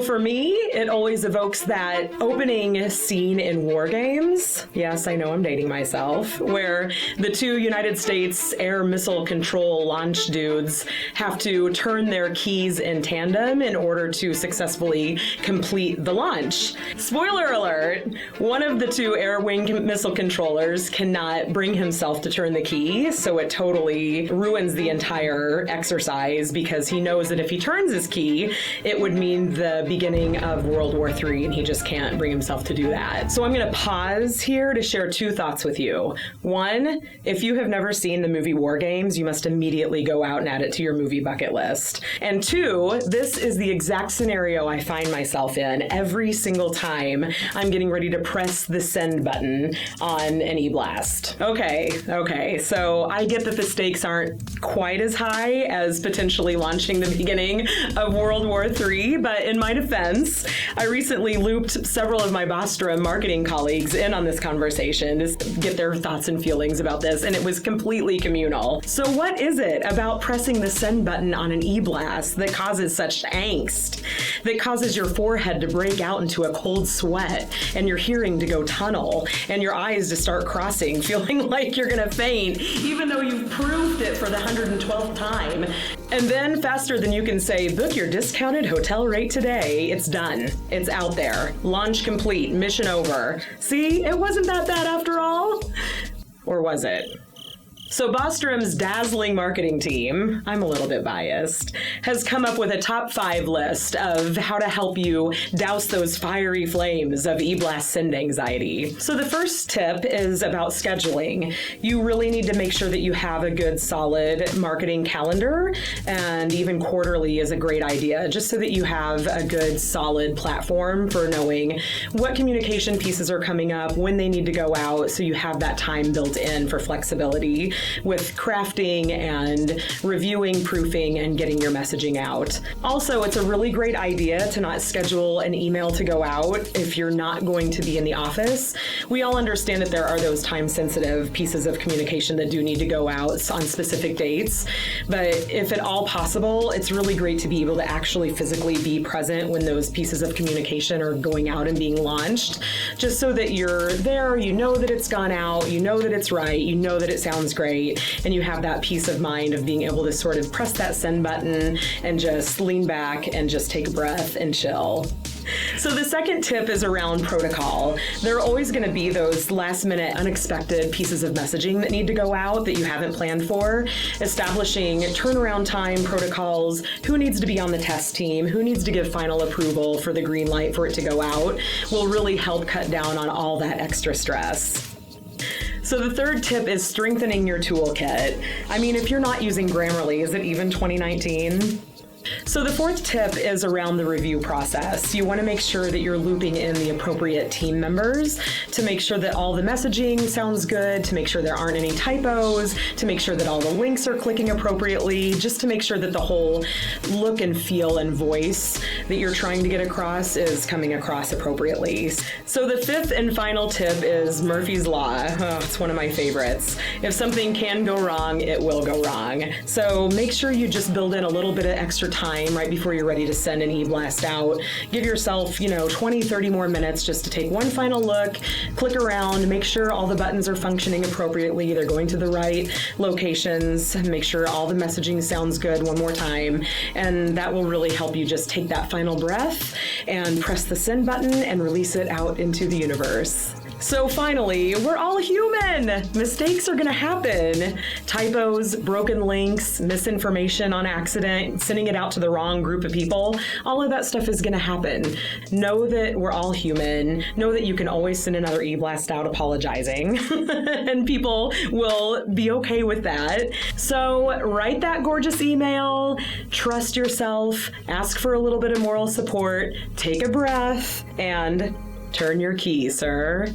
for me, it always evokes that opening scene in War Games. Yes, I know I'm dating myself, where the two United States air missile control launch dudes have to turn their keys in tandem in order to successfully complete the launch. Spoiler alert, one of the two air wing missile controllers cannot bring himself to turn the key, so it totally ruins the entire exercise because he knows that if he turns his key, it would mean the beginning of World War III, and he just can't bring himself to do that. So I'm going to pause here to share two thoughts with you. One, if you have never seen the movie War Games, you must immediately go out and add it to your movie bucket list. And two, this is the exact scenario I find myself in every single time I'm getting ready to press the send button on an eBlast. Okay, so I get that the stakes aren't quite as high as potentially launching the beginning of World War III, but in my defense, I recently looped several of my Bostrom marketing colleagues in on this conversation to get their thoughts and feelings about this, and it was completely communal. So what is it about pressing the send button on an eBlast that causes such angst, that causes your forehead to break out into a cold sweat, and your hearing to go tunnel, and your eyes to start crossing, feeling like you're gonna faint, even though you've proved it for the 112th time? And then, faster than you can say, book your discounted hotel rate today, it's done. It's out there. Launch complete. Mission over. See, it wasn't that bad after all. Or was it? So Bostrom's dazzling marketing team, I'm a little bit biased, has come up with a top 5 list of how to help you douse those fiery flames of eBlast send anxiety. So the first tip is about scheduling. You really need to make sure that you have a good solid marketing calendar, and even quarterly is a great idea, just so that you have a good solid platform for knowing what communication pieces are coming up, when they need to go out, so you have that time built in for flexibility with crafting and reviewing, proofing, and getting your messaging out. Also, it's a really great idea to not schedule an email to go out if you're not going to be in the office. We all understand that there are those time-sensitive pieces of communication that do need to go out on specific dates, but if at all possible, it's really great to be able to actually physically be present when those pieces of communication are going out and being launched, just so that you're there, you know that it's gone out, you know that it's right, you know that it sounds great, and you have that peace of mind of being able to sort of press that send button and just lean back and just take a breath and chill. So the second tip is around protocol. There are always going to be those last minute unexpected pieces of messaging that need to go out that you haven't planned for. Establishing turnaround time protocols, who needs to be on the test team, who needs to give final approval for the green light for it to go out, will really help cut down on all that extra stress. So the third tip is strengthening your toolkit. I mean, if you're not using Grammarly, is it even 2019? So the fourth tip is around the review process. You want to make sure that you're looping in the appropriate team members to make sure that all the messaging sounds good, to make sure there aren't any typos, to make sure that all the links are clicking appropriately, just to make sure that the whole look and feel and voice that you're trying to get across is coming across appropriately. So the fifth and final tip is Murphy's Law. Oh, it's one of my favorites. If something can go wrong, it will go wrong. So make sure you just build in a little bit of extra time right before you're ready to send an eBlast out. Give yourself, 20, 30 more minutes just to take one final look, click around, make sure all the buttons are functioning appropriately, they're going to the right locations, make sure all the messaging sounds good one more time, and that will really help you just take that final breath and press the send button and release it out into the universe. So finally, we're all human. Mistakes are gonna happen. Typos, broken links, misinformation on accident, sending it out to the wrong group of people, all of that stuff is gonna happen. Know that we're all human. Know that you can always send another eBlast out apologizing, and people will be okay with that. So write that gorgeous email, trust yourself, ask for a little bit of moral support, take a breath, and turn your key, sir.